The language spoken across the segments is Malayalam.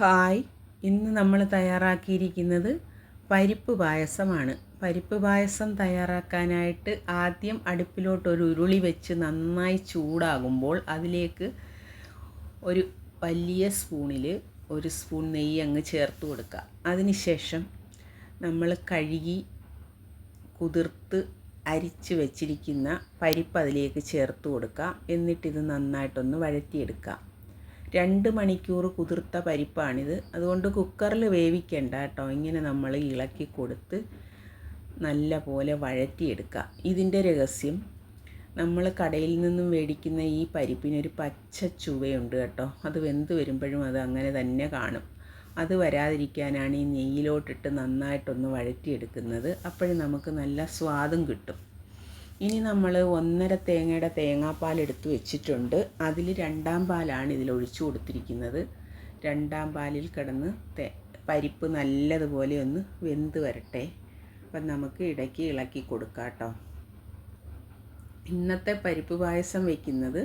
ഹായ്, ഇന്ന് നമ്മൾ തയ്യാറാക്കിയിരിക്കുന്നത് പരിപ്പ് പായസമാണ്. പരിപ്പ് പായസം തയ്യാറാക്കാനായിട്ട് ആദ്യം അടുപ്പിലോട്ടൊരു ഉരുളി വെച്ച് നന്നായി ചൂടാകുമ്പോൾ അതിലേക്ക് ഒരു വലിയ സ്പൂണിൽ ഒരു സ്പൂൺ നെയ്യ് അങ്ങ് ചേർത്ത് കൊടുക്കുക. അതിനുശേഷം നമ്മൾ കഴുകി കുതിർത്ത് അരിച്ച് വെച്ചിരിക്കുന്ന പരിപ്പ് അതിലേക്ക് ചേർത്ത് കൊടുക്കുക. എന്നിട്ടിത് നന്നായിട്ടൊന്ന് വഴറ്റിയെടുക്കുക. 2 മണിക്കൂർ കുതിർത്ത പരിപ്പാണിത്. അതുകൊണ്ട് കുക്കറിൽ വേവിക്കേണ്ട കേട്ടോ. ഇങ്ങനെ നമ്മൾ ഇളക്കി കൊടുത്ത് നല്ല പോലെ വഴറ്റിയെടുക്കുക. ഇതിൻ്റെ രഹസ്യം, നമ്മൾ കടയിൽ നിന്നും മേടിക്കുന്ന ഈ പരിപ്പിനൊരു പച്ച ചുവയുണ്ട് കേട്ടോ. അത് വെന്ത് വരുമ്പോഴും അത് അങ്ങനെ തന്നെ കാണും. അത് വരാതിരിക്കാനാണ് ഈ നെയ്യിലോട്ടിട്ട് നന്നായിട്ടൊന്ന് വഴറ്റിയെടുക്കുന്നത്. അപ്പോഴും നമുക്ക് നല്ല സ്വാദും കിട്ടും. ഇനി നമ്മൾ 1.5 തേങ്ങയുടെ തേങ്ങാപ്പാൽ എടുത്ത് വെച്ചിട്ടുണ്ട്. അതിൽ 2-ാം പാലാണ് ഇതിൽ ഒഴിച്ചു കൊടുത്തിരിക്കുന്നത്. 2-ാം പാലിൽ കിടന്ന് പരിപ്പ് നല്ലതുപോലെ ഒന്ന് വെന്ത് വരട്ടെ. അപ്പം നമുക്ക് ഇടയ്ക്ക് ഇളക്കി കൊടുക്കാം കേട്ടോ. ഇന്നത്തെ പരിപ്പ് പായസം വയ്ക്കുന്നത്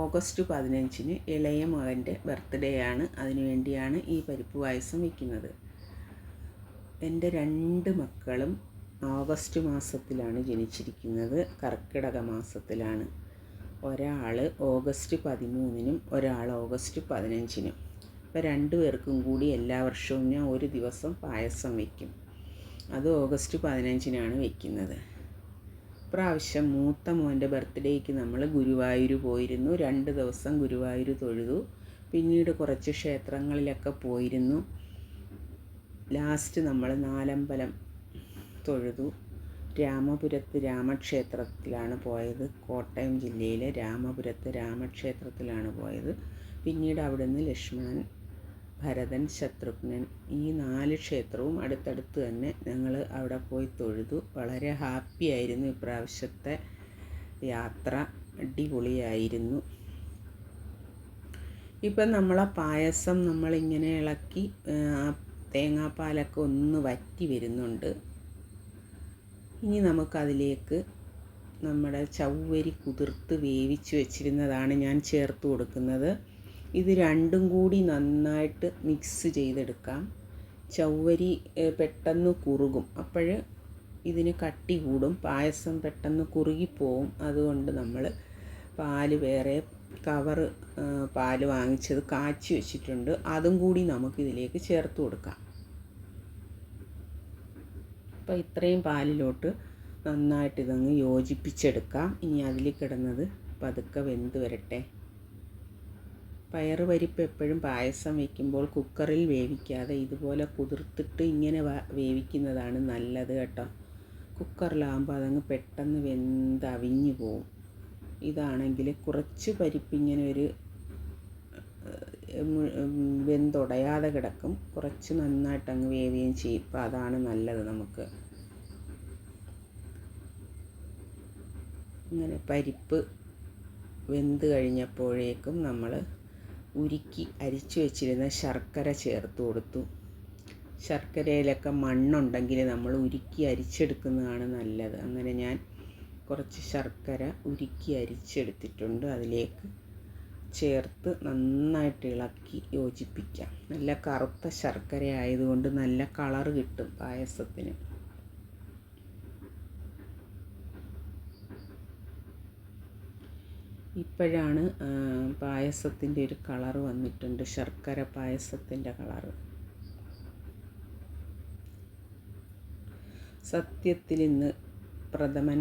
ഓഗസ്റ്റ് 15-ന് ഇളയ മകൻ്റെ ബർത്ത്ഡേ ആണ്. അതിനുവേണ്ടിയാണ് ഈ പരിപ്പ് പായസം വയ്ക്കുന്നത്. എൻ്റെ 2 മക്കളും ഓഗസ്റ്റ് മാസത്തിലാണ് ജനിച്ചിരിക്കുന്നത്, കർക്കിടക മാസത്തിലാണ്. ഒരാൾ ഓഗസ്റ്റ് 13-നും ഒരാൾ ഓഗസ്റ്റ് 15-നും. അപ്പോൾ 2 പേർക്കും കൂടി എല്ലാ വർഷവും ഞാൻ ഒരു ദിവസം പായസം വയ്ക്കും. അത് ഓഗസ്റ്റ് 15-നാണ് വയ്ക്കുന്നത്. പ്രാവശ്യം മൂത്ത മോൻ്റെ ബർത്ത്ഡേക്ക് നമ്മൾ ഗുരുവായൂർ പോയിരുന്നു. 2 ദിവസം ഗുരുവായൂർ തൊഴുതു. പിന്നീട് കുറച്ച് ക്ഷേത്രങ്ങളിലൊക്കെ പോയിരുന്നു. ലാസ്റ്റ് നമ്മൾ നാലമ്പലം തൊഴുതു. രാമപുരത്ത് രാമക്ഷേത്രത്തിലാണ് പോയത്. കോട്ടയം ജില്ലയിലെ രാമപുരത്ത് രാമക്ഷേത്രത്തിലാണ് പോയത്. പിന്നീട് അവിടുന്ന് ലക്ഷ്മണൻ, ഭരതൻ, ശത്രുഘ്നൻ, ഈ 4 ക്ഷേത്രവും അടുത്തടുത്ത് തന്നെ ഞങ്ങൾ അവിടെ പോയി തൊഴുതു. വളരെ ഹാപ്പിയായിരുന്നു ഇപ്രാവശ്യത്തെ യാത്ര. അടിപൊളിയായിരുന്നു. ഇപ്പം നമ്മളെ പായസം നമ്മളിങ്ങനെ ഇളക്കി തേങ്ങാപ്പാലൊക്കെ ഒന്ന് വറ്റി വരുന്നുണ്ട്. ഇനി നമുക്കതിലേക്ക് നമ്മുടെ ചവ്വരി കുതിർത്ത് വേവിച്ച് വെച്ചിരുന്നതാണ് ഞാൻ ചേർത്ത് കൊടുക്കുന്നത്. ഇത് രണ്ടും കൂടി നന്നായിട്ട് മിക്സ് ചെയ്തെടുക്കാം. ചവ്വരി പെട്ടെന്ന് കുറുകും, അപ്പോൾ ഇതിന് കട്ടി കൂടും, പായസം പെട്ടെന്ന് കുറുകിപ്പോവും. അതുകൊണ്ട് നമ്മൾ പാല് വേറെ കവറ് പാല് വാങ്ങിച്ചത് കാച്ചി വെച്ചിട്ടുണ്ട്. അതും കൂടി നമുക്കിതിലേക്ക് ചേർത്ത് കൊടുക്കാം. അപ്പോൾ ഇത്രയും പാലിലോട്ട് നന്നായിട്ട് ഇതങ്ങ് യോജിപ്പിച്ചെടുക്കാം. ഇനി അതിൽ കിടന്നത് പതുക്കെ വെന്ത് വരട്ടെ. പയറുപരിപ്പ് എപ്പോഴും പായസം വയ്ക്കുമ്പോൾ കുക്കറിൽ വേവിക്കാതെ ഇതുപോലെ കുതിർത്തിട്ട് ഇങ്ങനെ വേവിക്കുന്നതാണ് നല്ലത് കേട്ടോ. കുക്കറിലാകുമ്പോൾ അതങ്ങ് പെട്ടെന്ന് വെന്തവിഞ്ഞു പോവും. ഇതാണെങ്കിൽ കുറച്ച് പരിപ്പിങ്ങനെ ഒരു വെന്തുടയാതെ കിടക്കും, കുറച്ച് നന്നായിട്ട് അങ്ങ് വേവുകയും ചെയ്യും. അപ്പോൾ അതാണ് നല്ലത് നമുക്ക്. ഇങ്ങനെ പരിപ്പ് വെന്ത് കഴിഞ്ഞപ്പോഴേക്കും നമ്മൾ ഉരുക്കി അരിച്ചു വെച്ചിരുന്ന ശർക്കര ചേർത്ത് കൊടുത്തു. ശർക്കരയിലൊക്കെ മണ്ണുണ്ടെങ്കിൽ നമ്മൾ ഉരുക്കി അരിച്ചെടുക്കുന്നതാണ് നല്ലത്. അങ്ങനെ ഞാൻ കുറച്ച് ശർക്കര ഉരുക്കി അരിച്ചെടുത്തിട്ടുണ്ട്. അതിലേക്ക് ചേർത്ത് നന്നായിട്ട് ഇളക്കി യോജിപ്പിക്കാം. നല്ല കറുത്ത ശർക്കര ആയതുകൊണ്ട് നല്ല കളറ് കിട്ടും പായസത്തിന്. ഇപ്പോഴാണ് പായസത്തിൻ്റെ ഒരു കളറ് വന്നിട്ടുണ്ട്, ശർക്കര പായസത്തിൻ്റെ കളറ്. സത്യത്തിൽ ഇന്ന് പ്രഥമൻ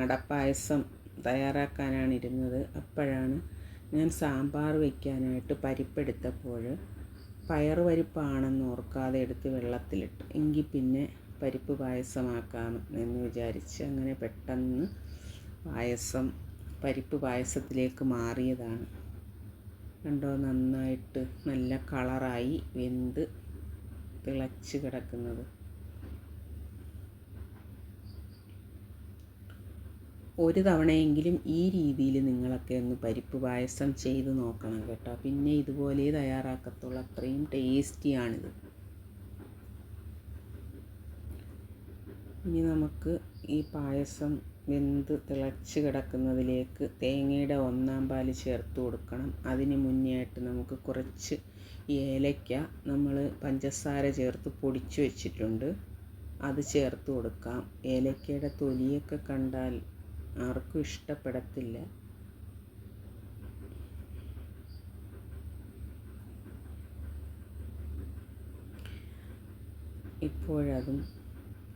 അടപ്പായസം തയ്യാറാക്കാനാണിരുന്നത്. അപ്പോഴാണ് ഞാൻ സാമ്പാർ വയ്ക്കാനായിട്ട് പരിപ്പെടുത്തപ്പോൾ പയറുപരിപ്പാണെന്ന് ഓർക്കാതെ എടുത്ത് വെള്ളത്തിലിട്ട്. എങ്കിൽ പിന്നെ പരിപ്പ് പായസമാക്കാം എന്ന് വിചാരിച്ച് അങ്ങനെ പെട്ടെന്ന് പരിപ്പ് പായസത്തിലേക്ക് മാറിയതാണ്. കണ്ടോ, നന്നായിട്ട് നല്ല കളറായി വെന്ത് തിളച്ച് കിടക്കുന്നത്. ഒരു തവണയെങ്കിലും ഈ രീതിയിൽ നിങ്ങളൊക്കെ ഒന്ന് പരിപ്പ് പായസം ചെയ്ത് നോക്കണം കേട്ടോ. പിന്നെ ഇതുപോലെ തയ്യാറാക്കത്തുള്ളൂ, അത്രയും ടേസ്റ്റിയാണിത്. ഇനി നമുക്ക് ഈ പായസം വെന്ത് തിളച്ച് കിടക്കുന്നതിലേക്ക് തേങ്ങയുടെ 1-ാം പാല് ചേർത്ത് കൊടുക്കണം. അതിന് മുന്നേ ആയിട്ട് നമുക്ക് കുറച്ച് ഏലയ്ക്ക നമ്മൾ പഞ്ചസാര ചേർത്ത് പൊടിച്ച് വെച്ചിട്ടുണ്ട്, അത് ചേർത്ത് കൊടുക്കാം. ഏലയ്ക്കയുടെ തൊലിയൊക്കെ കണ്ടാൽ ആർക്കും ഇഷ്ടപ്പെടത്തില്ല. ഇപ്പോഴതും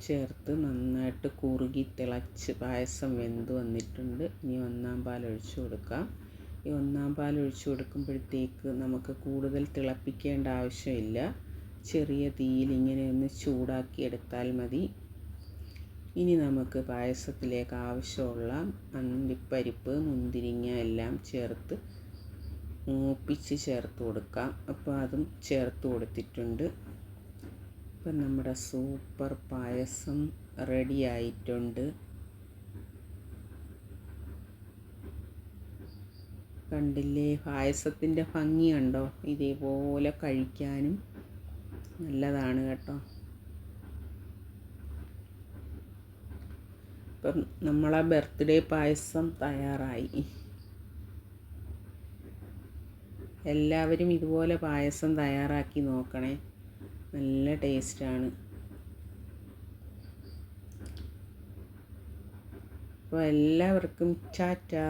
ചേർത്ത് നന്നായിട്ട് കുറുകി തിളച്ച് പായസം വെന്ത് വന്നിട്ടുണ്ട്. ഇനി ഒന്നാം പാൽ ഒഴിച്ചു കൊടുക്കാം. ഈ ഒന്നാം പാൽ ഒഴിച്ചു കൊടുക്കുമ്പോഴത്തേക്ക് നമുക്ക് കൂടുതൽ തിളപ്പിക്കേണ്ട ആവശ്യമില്ല. ചെറിയ തീയിൽ ഇങ്ങനെ ഒന്ന് ചൂടാക്കി എടുത്താൽ മതി. ഇനി നമുക്ക് പായസത്തിലേക്ക് ആവശ്യമുള്ള അണ്ടിപ്പരിപ്പ്, മുന്തിരിങ്ങ എല്ലാം ചേർത്ത് മൂപ്പിച്ച് ചേർത്ത് കൊടുക്കാം. അപ്പോൾ അതും ചേർത്ത് കൊടുത്തിട്ടുണ്ട്. ഇപ്പം നമ്മുടെ സൂപ്പർ പായസം റെഡി ആയിട്ടുണ്ട്. കണ്ടില്ലേ പായസത്തിൻ്റെ ഭംഗി കണ്ടോ? ഇതേപോലെ കഴിക്കാനും നല്ലതാണ് കേട്ടോ. ഇപ്പം നമ്മളെ ബർത്ത്ഡേ പായസം തയ്യാറായി. എല്ലാവരും ഇതുപോലെ പായസം തയ്യാറാക്കി നോക്കണേ, നല്ല ടേസ്റ്റാണ്. അപ്പോൾ എല്ലാവർക്കും ടാറ്റാ.